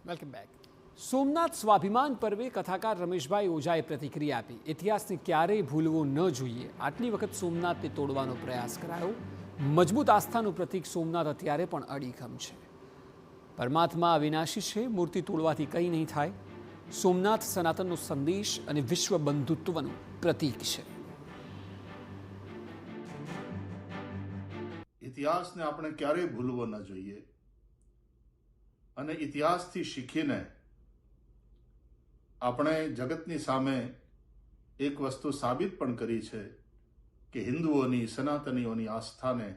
Welcome back. Somnath સ્વાભિમાન પર્વે કથાકાર રમેશભાઈ ઓઝાએ પ્રતિક્રિયા આપી. ઇતિહાસને ક્યારેય ભૂલવો ન જોઈએ. આટલી વખત સોમનાથને તોડવાનો પ્રયાસ કરાયો. મજબૂત આસ્થાનું પ્રતીક સોમનાથ અત્યારે પણ અડીખમ છે. પરમાત્મા અવિનાશી છે. મૂર્તિ તોડવાથી કંઈ નહીં થાય. સોમનાથ સનાતનનો સંદેશ અને વિશ્વ બંધુત્વનું પ્રતીક છે. ઇતિહાસને આપણે ક્યારેય ભૂલવો ન જોઈએ અને ઇતિહાસથી શીખીને આપણે જગતની સામે એક વસ્તુ સાબિત પણ કરી છે કે હિન્દુઓની સનાતનીઓની આસ્થાને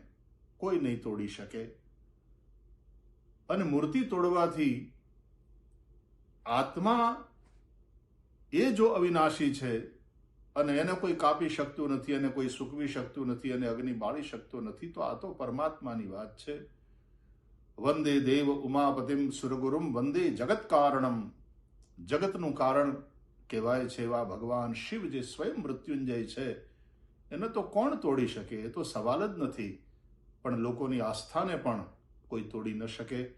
કોઈ નહીં તોડી શકે. અને મૂર્તિ તોડવાથી આત્મા એ જો અવિનાશી છે અને એને કોઈ કાપી શકતું નથી, એને કોઈ સૂકવી શકતું નથી, અને અગ્નિ બાળી શકતો નથી, તો આ તો પરમાત્માની વાત છે. વંદે દેવ ઉમાપતિમ સુરગુરુમ વંદે જગત કારણમ. જગતનું કારણ કહેવાય છે એવા ભગવાન શિવ જે સ્વયં મૃત્યુંજય છે, એને તો કોણ તોડી શકે? એ તો સવાલ જ નથી. પણ લોકોની આસ્થાને પણ કોઈ તોડી ન શકે.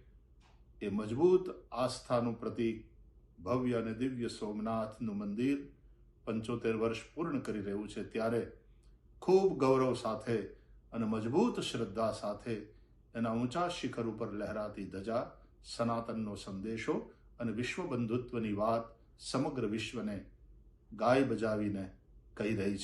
એ મજબૂત આસ્થાનું પ્રતીક ભવ્ય અને દિવ્ય સોમનાથનું મંદિર 75 વર્ષ પૂર્ણ કરી રહ્યું છે. ત્યારે ખૂબ ગૌરવ સાથે અને મજબૂત શ્રદ્ધા સાથે એના ઊંચા શિખર ઉપર લહેરાતી ધજા સનાતનનો સંદેશો અને વિશ્વ બંધુત્વની વાત સમગ્ર વિશ્વને ગાય બજાવીને કહી રહી છે.